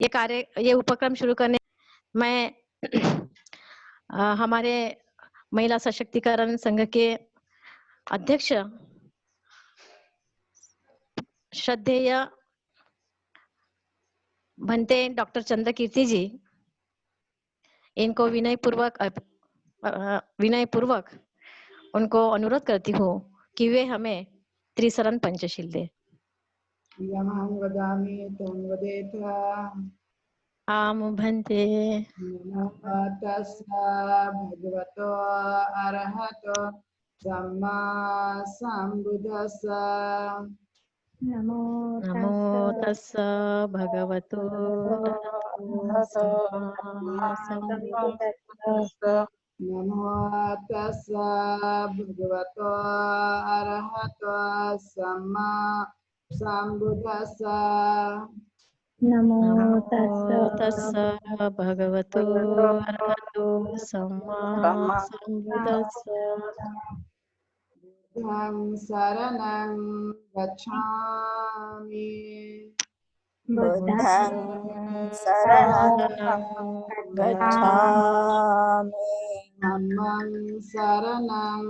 ये उपक्रम शुरू करने मैं हमारे महिला सशक्तिकरण संघ के अध्यक्ष श्रद्धेय भंते डॉक्टर चंद्रकीर्ति जी, इनको विनय पूर्वक उनको अनुरोध करती हूँ कि वे हमें त्रिशरण पंचशील दे। यमहं वदामि त्वं वदेथ। आम भंते। नमो तस्सा भगवतो अरहतो सम्मा सम्बुद्धस्सा। नमो नमो तस्स भगवतो अरहतो सम्मा सम्बुद्धस्सा। नमो तस्सा भगवतो अरहतो सम्मा सम्बुद्धस्सा। नमो तस्स भगवतो अरहतो सम्मा सम्बुद्धस्सा। बुद्धं शरणं गच्छामि। बुद्धं शरणं गच्छामि। धम्मं शरणं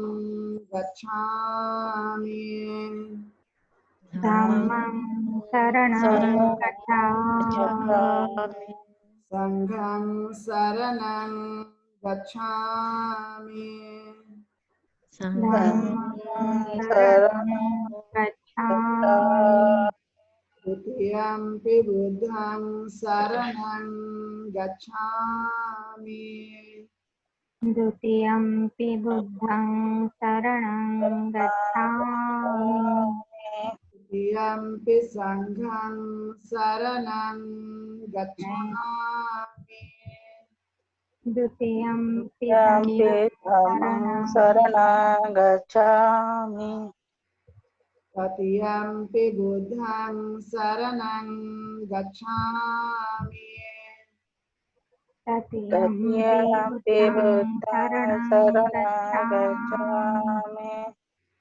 गच्छामि। धम्मं शरणं गच्छामि। संघं शरणं गच्छामि। धम्मं शरणं गच्छामि। द्वितीयंपि बुद्धं शरणं गच्छामि। द्वितीयंपि बुद्धं शरणं गच्छामि। तृतीयंपि संघं शरणं गच्छामि। द्वितीयंपि धम्मं शरणं गच्छामि। तृतीयंपि बुद्धं शरणं गच्छामि। तृतीयंपि बुद्धं शरणं गच्छामि।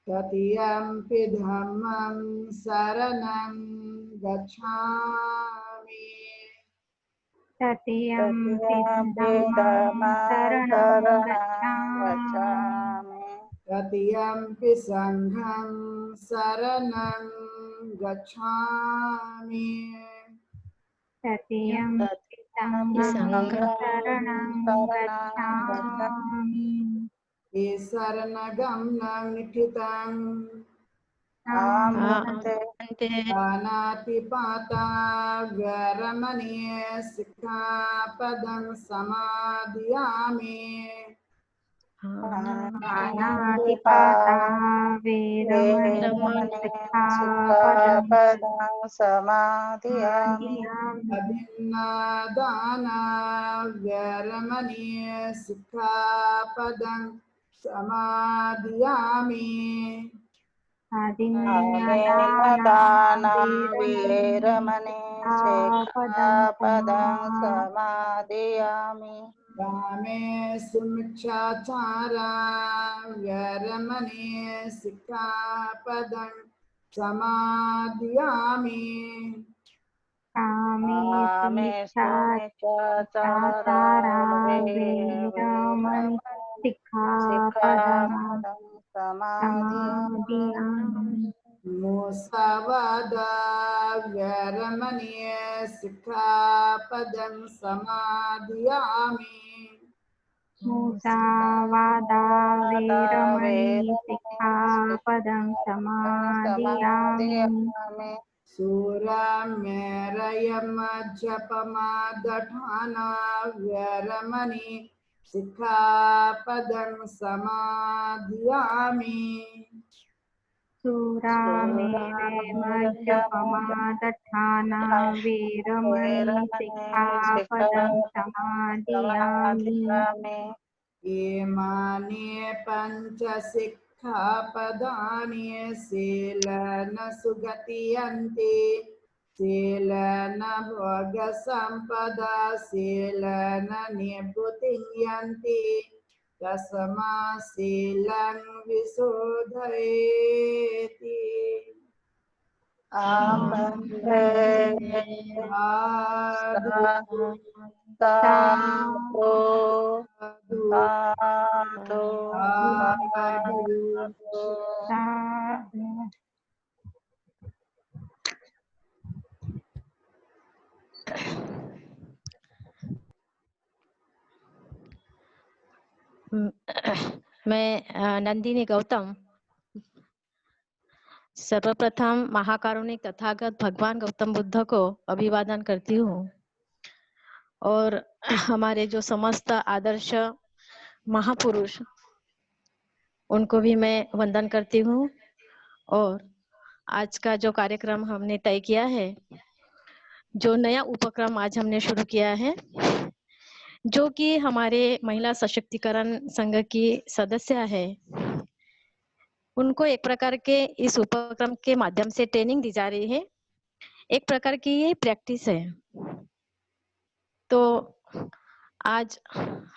तृतीयंपि धम्मं शरणं गच्छामि। तृतीयंपि धम्मं शरणं शरणं गच्छामि। गच्छामि। तृतीयंपि संघं शरणं गच्छामि। तृतीयंपि संघं शरणं गच्छामि। शरणगमनं निठितं भंते। पानातिपाता व्यरमणीय सिक्खापदं समादियामि। पानातिपाता वेरमणि सिक्खापदं सिक्खापदं समादियामि। समादियामि। अभिन्नादाना व्यरमणीय सिक्खापदं समादियामि। आदिन्नदाना वेरमणि वीरमणि सिक्खापदं सिक्खापदं समादियामि। समादियामि। कामे सुमिच्छाचारा व्यरमणि सिक्खापदं समादियामि। कामेषु मिच्छाचारा मिच्छाचारा वेरमणि वीरमणि सिक्खापदं सिक्खापदं समादियामि। समादियामि। मुसावादा व्यरमणि सिक्खापदं समादियामि। मुसावादा वेरमणि सिक्खापदं सिक्खापदं समादियामि। समादियामि। सूरामेरयमज्जपमादठाना व्यरमणि सिक्खापदं समादियामि। सुरामेरयमज्जपमादठाना वेरमणि सिक्खापदं समादियामि। इमानि पञ्चसिक्खापदानि शीलेन सुगतियन्ति। शीलेन भोगसम्पदा शीलेन निवृत्तिं यन्ति। तस्मात् शीलं विशोधयेति। आमन्त्रे साधु साधु साधु साधु साधु साधु मैं नंदिनी गौतम सर्वप्रथम महाकारुणिक तथागत भगवान गौतम बुद्ध को अभिवादन करती हूँ और हमारे जो समस्त आदर्श महापुरुष उनको भी मैं वंदन करती हूँ। और आज का जो कार्यक्रम हमने तय किया है, जो नया उपक्रम आज हमने शुरू किया है, जो कि हमारे महिला सशक्तिकरण संघ की सदस्य है, उनको एक प्रकार के इस उपक्रम के माध्यम से ट्रेनिंग दी जा रही है। एक प्रकार की ये प्रैक्टिस है। तो आज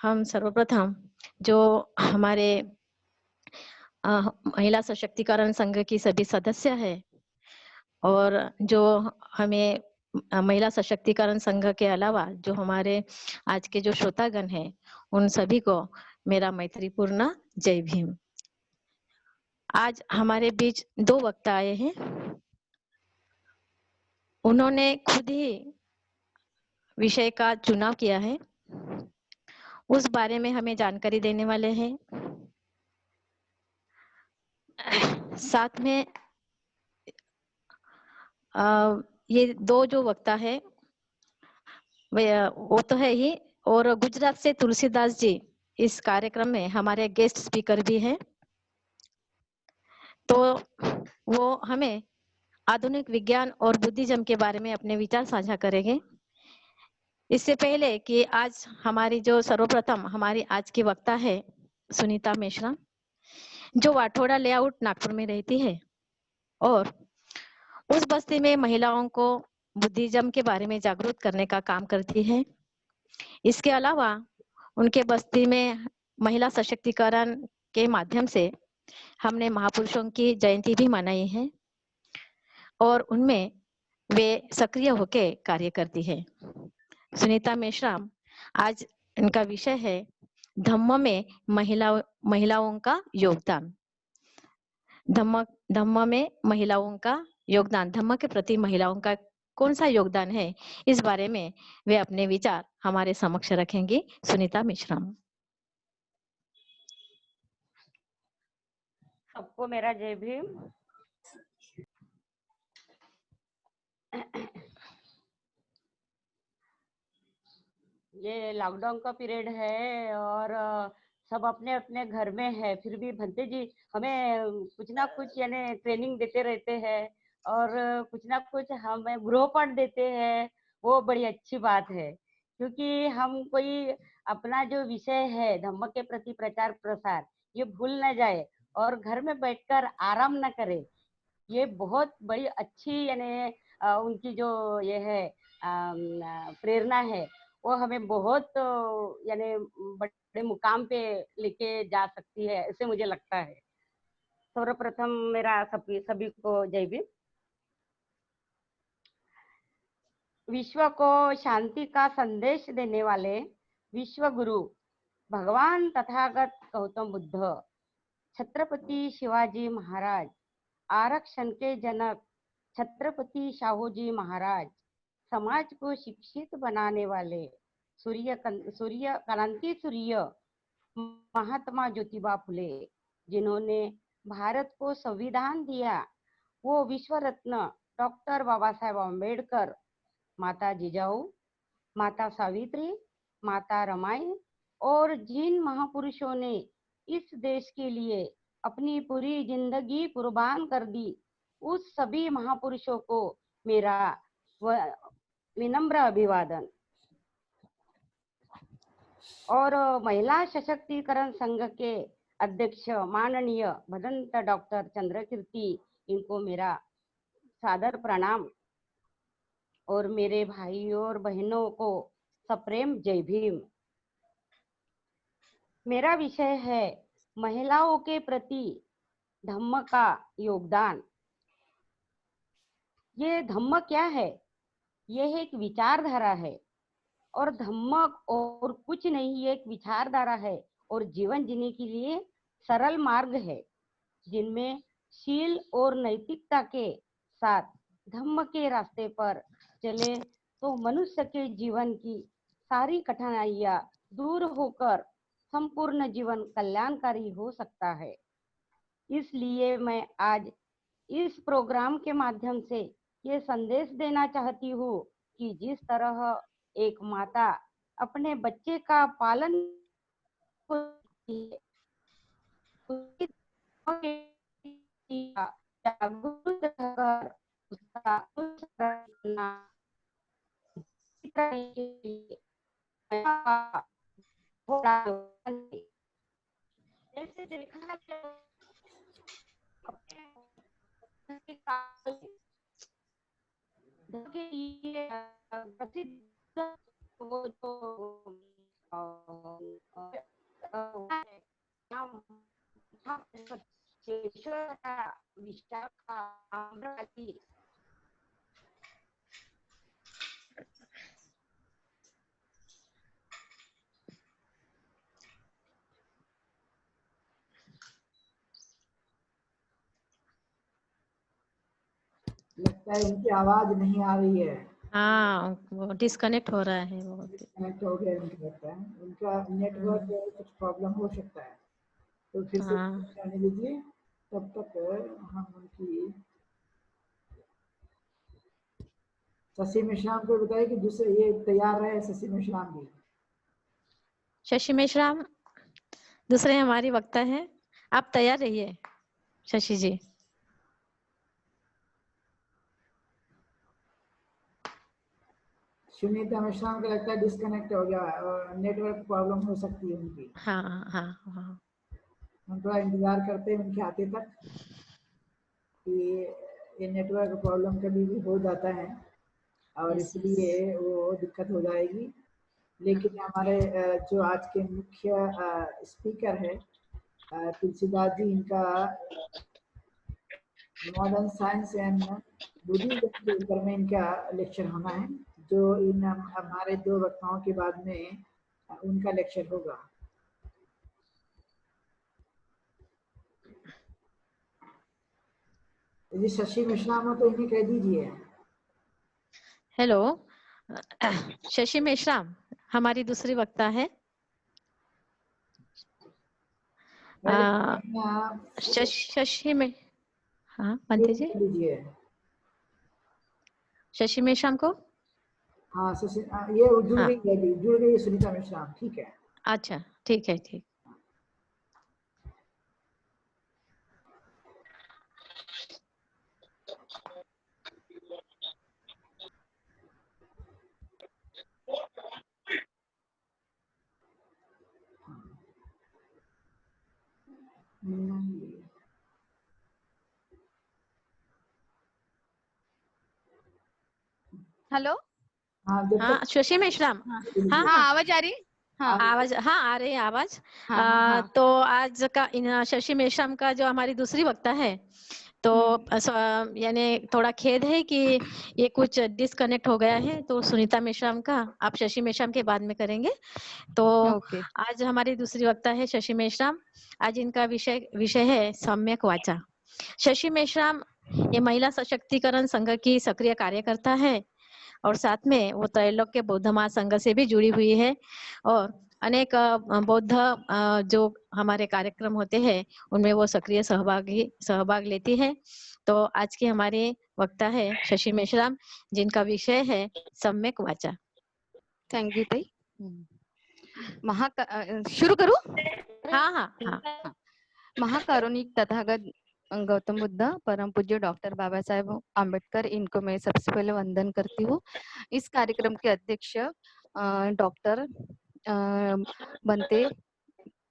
हम सर्वप्रथम जो हमारे महिला सशक्तिकरण संघ की सभी सदस्य है और जो हमें महिला सशक्तिकरण संघ के अलावा जो हमारे आज के जो श्रोतागण हैं, उन सभी को मेरा मैत्रीपूर्ण जय भीम। आज हमारे बीच दो वक्ता आए हैं। उन्होंने खुद ही विषय का चुनाव किया है, उस बारे में हमें जानकारी देने वाले हैं। साथ में ये दो जो वक्ता है वो तो है ही, और गुजरात से तुलसीदास जी इस कार्यक्रम में हमारे गेस्ट स्पीकर भी हैं। तो वो हमें आधुनिक विज्ञान और बुद्धिज्म के बारे में अपने विचार साझा करेंगे। इससे पहले कि आज हमारी जो सर्वप्रथम हमारी आज की वक्ता है सुनीता मेश्राम, जो वाठोड़ा लेआउट नागपुर में रहती है और उस बस्ती में महिलाओं को बुद्धिज्म के बारे में जागरूक करने का काम करती है। इसके अलावा उनके बस्ती में महिला सशक्तिकरण के माध्यम से हमने महापुरुषों की जयंती भी मनाई है और उनमें वे सक्रिय होकर कार्य करती है। सुनीता मेश्राम, आज इनका विषय है धम्म में महिलाओं का योगदान। धम्म में महिलाओं का योगदान, धम्म के प्रति महिलाओं का कौन सा योगदान है, इस बारे में वे अपने विचार हमारे समक्ष रखेंगी। सुनीता मेश्राम। सबको मेरा जय भीम। ये लॉकडाउन का पीरियड है और सब अपने अपने घर में है, फिर भी भंते जी हमें कुछ ना कुछ यानी ट्रेनिंग देते रहते हैं और कुछ ना कुछ हमें गृहपाठ देते हैं। वो बड़ी अच्छी बात है, क्योंकि हम कोई अपना जो विषय है धम्म के प्रति प्रचार प्रसार ये भूल न जाए और घर में बैठकर आराम न करे। ये बहुत बड़ी अच्छी यानी उनकी जो ये है प्रेरणा है, वो हमें बहुत यानी बड़े मुकाम पे लेके जा सकती है, ऐसे मुझे लगता है। सर्वप्रथम मेरा सभी को जय भीम। विश्व को शांति का संदेश देने वाले विश्व गुरु भगवान तथागत गौतम बुद्ध, छत्रपति शिवाजी महाराज, आरक्षण के जनक छत्रपति शाहू जी महाराज, समाज को शिक्षित बनाने वाले सूर्य क्रांति सूर्य महात्मा ज्योतिबा फुले, जिन्होंने भारत को संविधान दिया, वो विश्व रत्न डॉक्टर बाबा साहेब अम्बेडकर, माता जिजाऊ, माता सावित्री, माता रमाई और जिन महापुरुषों ने इस देश के लिए अपनी पूरी जिंदगी कुर्बान कर दी, उस सभी महापुरुषों को मेरा विनम्र अभिवादन। और महिला सशक्तिकरण संघ के अध्यक्ष माननीय भदंत डॉक्टर चंद्रकीर्ति, इनको मेरा सादर प्रणाम और मेरे भाइयों और बहनों को सप्रेम जय भीम। मेरा विषय है महिलाओं के प्रति धम्म का योगदान। ये धम्म क्या है? ये एक विचारधारा है और धम्म और कुछ नहीं, ये एक विचारधारा है और जीवन जीने के लिए सरल मार्ग है जिनमें शील और नैतिकता के साथ धम्म के रास्ते पर चले तो मनुष्य के जीवन की सारी कठिनाइयां दूर होकर संपूर्ण जीवन कल्याणकारी हो सकता है। इसलिए मैं आज इस प्रोग्राम के माध्यम से ये संदेश देना चाहती हूँ कि जिस तरह एक माता अपने बच्चे का पालन करती है, उसकी जागरूक रहकर उसका अनुसरण करना के लिए थोड़ा जैसे देखा जाए के लिए प्रसिद्ध वो जो विशाखा अमरावती लगता है इनकी आवाज नहीं आ रही है, हाँ, वो डिस्कनेक्ट हो रहा है बहुत। डिस्कनेक्ट हो गया इनका, लगता है इनका नेटवर्क कुछ प्रॉब्लम हो सकता है, तो फिर से हाँ। जाने दीजिए। तब तक हम उनकी शशि मेश्राम को बताइए कि दूसरे ये तैयार रहे। शशि मेश्राम भी, शशि मेश्राम दूसरे हमारी वक्ता है, आप तैयार रहिए शशि जी। सुनीता मेश्राम का लगता है डिस्कनेक्ट हो गया और नेटवर्क प्रॉब्लम हो सकती है उनकी। हाँ हाँ हाँ। हम थोड़ा इंतजार करते हैं उनके आते तक, कि ये नेटवर्क प्रॉब्लम कभी भी हो जाता है और इसलिए वो दिक्कत हो जाएगी। लेकिन हमारे जो आज के मुख्य स्पीकर है तुलसीदास जी, इनका मॉडर्न साइंस एंड बुद्धिज्म के ऊपर में इनका लेक्चर होना है, जो इन हमारे दो वक्ताओं के बाद में उनका लेक्चर होगा। यदि शशि मेश्राम हो तो इन्हें कह दीजिए। हेलो शशि मेश्राम हमारी दूसरी वक्ता है। शशि में, हाँ बनते जी, लीजिए। शशि मेश्राम को, हाँ शशि, ये जुड़ हाँ। गई है, जुड़ गई सुनीता मेश्राम, ठीक है। अच्छा ठीक है, ठीक। हेलो। हाँ जब हाँ तक शशि मेश्राम, हाँ हाँ हाँ, हाँ आवाज आ रही? हाँ आवाज, हाँ आ रही है आवाज। हाँ हाँ। तो आज का शशि मेश्राम का जो हमारी दूसरी वक्ता है, तो यानी थोड़ा खेद है कि ये कुछ डिस्कनेक्ट हो गया है, तो सुनीता मेश्राम का आप शशि मेश्राम के बाद में करेंगे। तो ओके। आज हमारी दूसरी वक्ता है शशि मेश्राम। आज इनका विषय है सम्यक वाचा। शशि मेश्राम ये महिला सशक्तिकरण संघ की सक्रिय कार्यकर्ता है और साथ में वो त्रैलोक्य बौद्ध महासंघ से भी जुड़ी हुई है और अनेक बौद्ध जो हमारे कार्यक्रम होते हैं उनमें वो सक्रिय सहभाग लेती है। तो आज की हमारी वक्ता है शशि मेश्राम, जिनका विषय है सम्यक वाचा। थैंक यू ताई। शुरू करूं? हाँ हाँ हाँ। महाकारुणिक तथागत गौतम बुद्ध, परम पूज्य डॉक्टर बाबा साहेब आम्बेडकर, इनको मैं सबसे पहले वंदन करती हूँ। इस कार्यक्रम के अध्यक्ष डॉक्टर बनते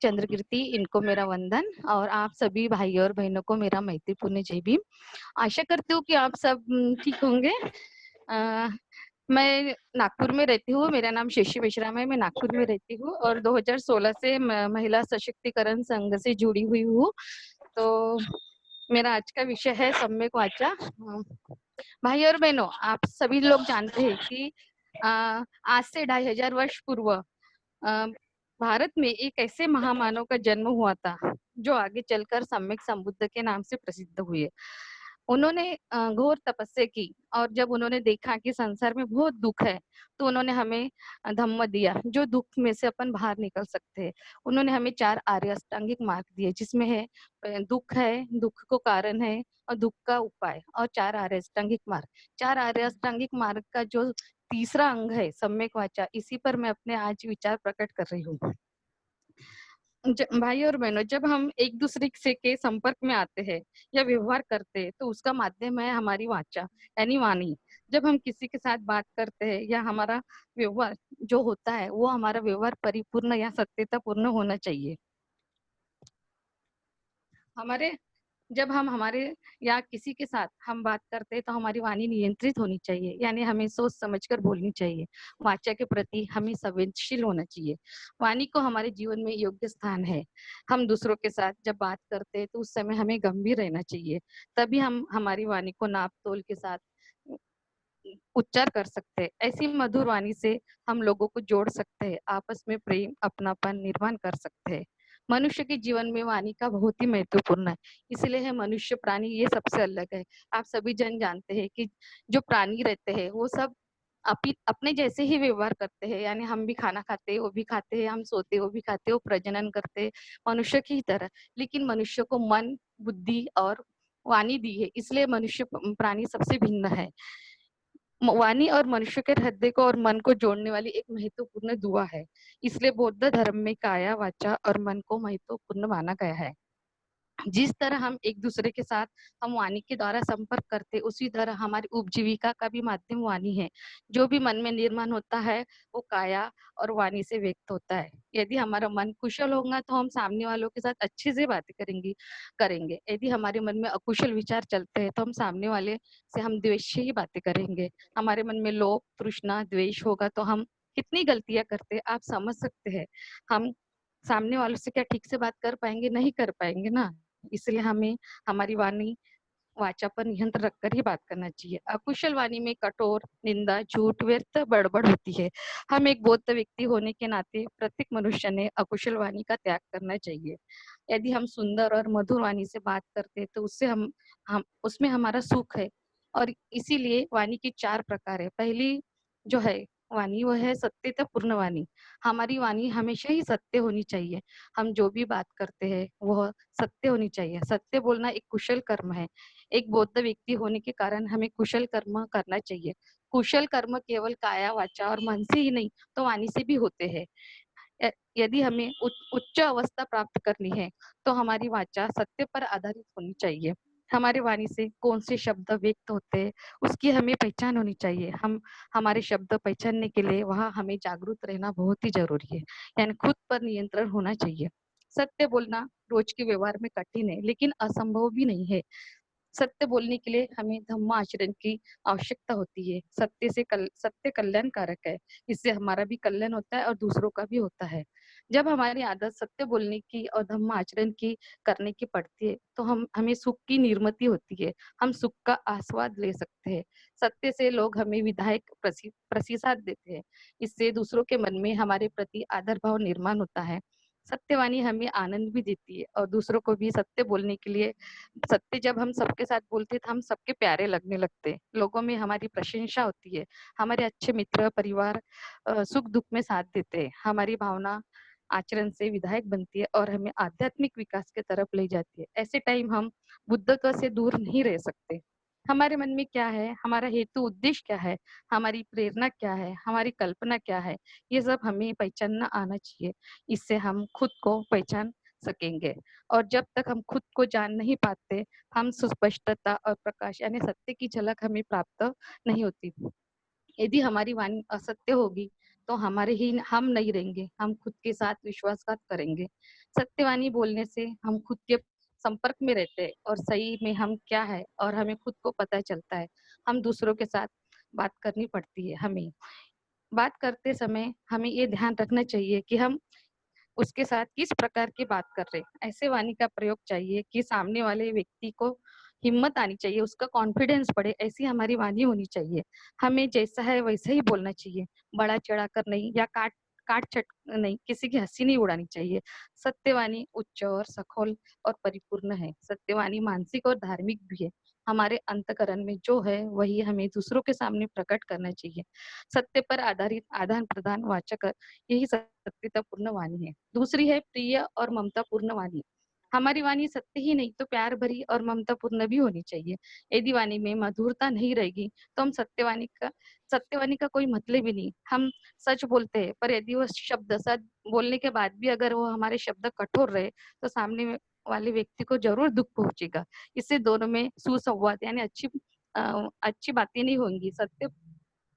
चंद्रकीर्ति, इनको मेरा वंदन, और आप सभी भाई और बहनों को मेरा मैत्रीपूर्ण जय भीम। आशा करती हूँ कि आप सब ठीक होंगे। मैं नागपुर में रहती हूँ, मेरा नाम शशि मेश्राम है, मैं नागपुर में रहती हूँ और 2016 से महिला सशक्तिकरण संघ से जुड़ी हुई हूँ। तो मेरा आज का विषय है सम्यक वाचा। भाई और बहनों, आप सभी लोग जानते हैं कि आज से 2500 वर्ष पूर्व भारत में एक ऐसे महामानव का जन्म हुआ था जो आगे चलकर सम्यक संबुद्ध के नाम से प्रसिद्ध हुए। उन्होंने घोर तपस्या की और जब उन्होंने देखा कि संसार में बहुत दुख है तो उन्होंने हमें धम्म दिया जो दुख में से अपन बाहर निकल सकते हैं। उन्होंने हमें 4 आर्य अष्टांगिक मार्ग दिए जिसमें है दुख है, दुख को कारण है और दुख का उपाय, और 4 आर्य अष्टांगिक मार्ग। 4 आर्य अष्टांगिक मार्ग का जो तीसरा अंग है सम्यक वाचा, इसी पर मैं अपने आज विचार प्रकट कर रही हूँ। भाई और बहनों, जब हम एक दूसरे से के संपर्क में आते हैं या व्यवहार करते हैं तो उसका माध्यम है हमारी वाचा यानी वाणी। जब हम किसी के साथ बात करते हैं या हमारा व्यवहार जो होता है वो हमारा व्यवहार परिपूर्ण या सत्यतापूर्ण होना चाहिए। जब हम हमारे या किसी के साथ हम बात करते हैं तो हमारी वाणी नियंत्रित होनी चाहिए, यानी हमें सोच समझकर बोलनी चाहिए। वाचा के प्रति हमें संवेदनशील होना चाहिए। वाणी को हमारे जीवन में योग्य स्थान है। हम दूसरों के साथ जब बात करते हैं तो उस समय हमें गंभीर रहना चाहिए, तभी हम हमारी वाणी को नाप तोल के साथ उच्चार कर सकते हैं। ऐसी मधुर वाणी से हम लोगों को जोड़ सकते हैं, आपस में प्रेम अपनापन निर्माण कर सकते हैं। मनुष्य के जीवन में वाणी का बहुत ही महत्वपूर्ण है, इसलिए है मनुष्य प्राणी ये सबसे अलग है। आप सभी जन जानते हैं कि जो प्राणी रहते हैं वो सब अपने जैसे ही व्यवहार करते हैं, यानी हम भी खाना खाते हैं वो भी खाते हैं, हम सोते वो भी खाते हैं, वो प्रजनन करते हैं मनुष्य की तरह। लेकिन मनुष्य को मन, बुद्धि और वाणी दी है, इसलिए मनुष्य प्राणी सबसे भिन्न है। वाणी और मनुष्य के हृदय को और मन को जोड़ने वाली एक महत्वपूर्ण दुआ है। इसलिए बौद्ध धर्म में काया, वाचा और मन को महत्वपूर्ण माना गया है। जिस तरह हम एक दूसरे के साथ हम वाणी के द्वारा संपर्क करते, उसी तरह हमारी उपजीविका का भी माध्यम वाणी है। जो भी मन में निर्माण होता है वो काया और वाणी से व्यक्त होता है। यदि हमारा मन कुशल होगा तो हम सामने वालों के साथ अच्छे से बातें करेंगे। यदि हमारे मन में अकुशल विचार चलते हैं तो हम सामने वाले से हम द्वेष से ही बातें करेंगे। हमारे मन में लोभ, तृष्णा, द्वेष होगा तो हम कितनी गलतियां करते हैं आप समझ सकते हैं। हम सामने वालों से क्या ठीक से बात कर पाएंगे? नहीं कर पाएंगे ना। इसलिए हमें हमारी वाणी, वाचा पर नियंत्रण रखकर ही बात करना चाहिए। अकुशल वाणी में कठोर, निंदा, झूठ, व्यर्थ बड़बड़ होती है। हम एक बौद्ध व्यक्ति होने के नाते प्रत्येक मनुष्य ने अकुशल वाणी का त्याग करना चाहिए। यदि हम सुंदर और मधुर वाणी से बात करते हैं तो उससे हम उसमें हमारा सुख है। और इसीलिए वाणी के 4 प्रकार है। पहली जो है वाणी वो है सत्यतापूर्ण वाणी। हमारी वाणी हमेशा ही सत्य होनी चाहिए। हम जो भी बात करते हैं वह सत्य होनी चाहिए। सत्य बोलना एक कुशल कर्म है। एक बौद्ध व्यक्ति होने के कारण हमें कुशल कर्म करना चाहिए। कुशल कर्म केवल काया, वाचा और मन से ही नहीं तो वाणी से भी होते हैं। यदि हमें उच्च अवस्था प्राप्त करनी है तो हमारी वाचा सत्य पर आधारित होनी चाहिए। हमारी वाणी से कौन से शब्द व्यक्त होते हैं उसकी हमें पहचान होनी चाहिए। हम हमारे शब्द पहचानने के लिए वहाँ हमें जागरूक रहना बहुत ही जरूरी है, यानी खुद पर नियंत्रण होना चाहिए। सत्य बोलना रोज के व्यवहार में कठिन है लेकिन असंभव भी नहीं है। सत्य बोलने के लिए हमें धम्म आचरण की आवश्यकता होती है। सत्य कल्याणकारक है। इससे हमारा भी कल्याण होता है और दूसरों का भी होता है। जब हमारी आदत सत्य बोलने की और धम्म आचरण की करने की पड़ती है तो हमें सुख की निर्मिति होती है। हम सुख का आस्वाद ले सकते हैं। सत्य से लोग हमें विधायक प्रतिसाद देते हैं। इससे दूसरों के मन में हमारे प्रति आदर भाव निर्माण होता है। सत्यवाणी हमें आनंद भी देती है और दूसरों को भी सत्य बोलने के लिए, सत्य जब हम सबके साथ बोलते हैं तो हम सबके प्यारे लगने लगते हैं। लोगों में हमारी प्रशंसा होती है। हमारे अच्छे मित्र, परिवार सुख दुख में साथ देते हैं। हमारी भावना आचरण से विधायक बनती है और हमें आध्यात्मिक विकास के तरफ ले जाती है। ऐसे टाइम हम बुद्धत्व से दूर नहीं रह सकते। हमारे मन में क्या है, हमारा हेतु उद्देश्य क्या है, हमारी प्रेरणा क्या है, हमारी कल्पना क्या है, ये सब हमें पहचानना आना चाहिए। इससे हम खुद को पहचान सकेंगे। और जब तक हम खुद को जान नहीं पाते, हम सुस्पष्टता और प्रकाश यानी सत्य की झलक हमें प्राप्त नहीं होती। यदि हमारी वाणी असत्य होगी तो हमारे ही हम नहीं रहेंगे, हम खुद के साथ विश्वासघात करेंगे। सत्यवाणी बोलने से हम खुद के संपर्क में रहते हैं और सही में हम क्या है और हमें खुद को पता चलता है। हम दूसरों के साथ बात करनी पड़ती है। हमें बात करते समय हमें ये ध्यान रखना चाहिए कि हम उसके साथ किस प्रकार की बात कर रहे हैं। ऐसे वाणी का प्रयोग चाहिए कि सामने वाले व्यक्ति को हिम्मत आनी चाहिए, उसका कॉन्फिडेंस बढ़े, ऐसी हमारी वाणी होनी चाहिए। हमें जैसा है वैसा ही बोलना चाहिए, बढ़ा चढ़ा कर नहीं या काट काट छट नहीं, किसी की हंसी नहीं उड़ानी चाहिए। सत्यवाणी उच्च और सखोल और परिपूर्ण है। सत्यवाणी मानसिक और धार्मिक भी है। हमारे अंतकरण में जो है वही हमें दूसरों के सामने प्रकट करना चाहिए। सत्य पर आधारित आदान प्रदान वाचक यही सत्यतापूर्ण वाणी है। दूसरी है प्रिय और ममतापूर्ण वाणी। हमारी वाणी सत्य ही नहीं तो प्यार भरी और ममतापूर्ण भी होनी चाहिए। यदि वाणी में मधुरता नहीं रहेगी तो हम सत्यवाणी का कोई मतलब ही नहीं। हम सच बोलते हैं, पर यदि वो शब्द सच बोलने के बाद भी अगर वो हमारे शब्द कठोर रहे तो वाले व्यक्ति को जरूर दुख पहुंचेगा। इससे दोनों में सुसंवाद यानी अच्छी बातें नहीं होंगी। सत्य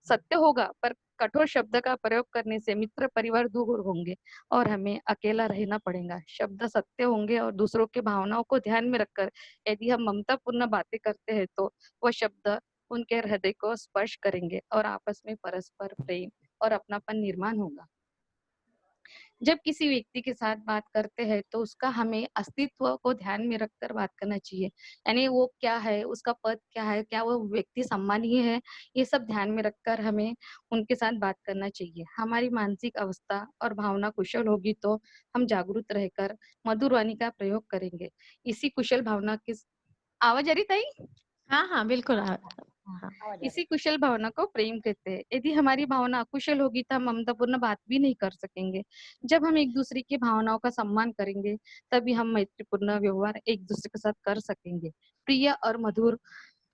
सत्य होगा पर कठोर शब्द का प्रयोग करने से मित्र परिवार दूर होंगे और हमें अकेला रहना पड़ेगा। शब्द सत्य होंगे और दूसरों के भावनाओं को ध्यान में रखकर यदि हम ममतापूर्ण बातें करते हैं तो वह शब्द उनके हृदय को स्पर्श करेंगे और आपस में परस्पर प्रेम और अपनापन निर्माण होगा। जब किसी व्यक्ति के साथ बात करते हैं तो उसका हमें अस्तित्व को ध्यान में रखकर बात करना चाहिए। यानी वो क्या है, उसका पद क्या है, क्या वो व्यक्ति सम्मानीय है, ये सब ध्यान में रखकर हमें उनके साथ बात करना चाहिए। हमारी मानसिक अवस्था और भावना कुशल होगी तो हम जागरूक रहकर मधुर वाणी का प्रयोग करेंगे। इसी कुशल भावना की आवाज आ रही ताई? हाँ, हाँ, बिल्कुल। हाँ, हाँ, हाँ। इसी कुशल भावना को प्रेम कहते हैं। यदि हमारी भावना अकुशल होगी तो हम ममतापूर्ण बात भी नहीं कर सकेंगे। जब हम एक दूसरे की भावनाओं का सम्मान करेंगे तभी हम मैत्रीपूर्ण व्यवहार एक दूसरे के साथ कर सकेंगे। प्रिय और मधुर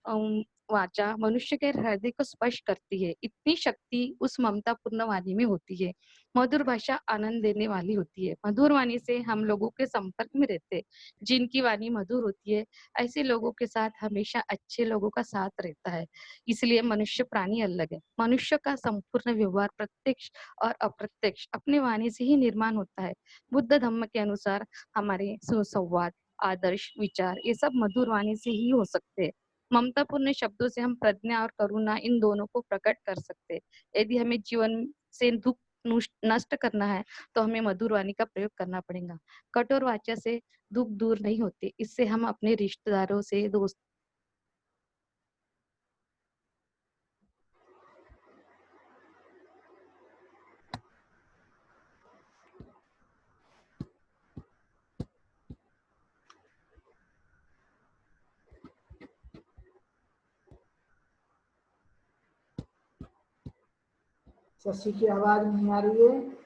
अम, वाचा मनुष्य के हृदय को स्पर्श करती है। इतनी शक्ति उस ममतापूर्ण वाणी में होती है। मधुर भाषा आनंद देने वाली होती है। मधुर वाणी से हम लोगों के संपर्क में रहते हैं। जिनकी वाणी मधुर होती है ऐसे लोगों के साथ हमेशा अच्छे लोगों का साथ रहता है। इसलिए मनुष्य प्राणी अलग है। मनुष्य का संपूर्ण व्यवहार प्रत्यक्ष और अप्रत्यक्ष अपनी वाणी से ही निर्माण होता है। बुद्ध धम्म के अनुसार हमारे सुसंवाद आदर्श विचार ये सब मधुर वाणी से ही हो सकते हैं। ममतापूर्ण शब्दों से हम प्रज्ञा और करुणा इन दोनों को प्रकट कर सकते हैं। यदि हमें जीवन से दुख नष्ट करना है तो हमें मधुर वाणी का प्रयोग करना पड़ेगा। कठोर वाचा से दुख दूर नहीं होते। इससे हम अपने रिश्तेदारों से दोस्त शशि की आवाज नहीं आ रही है।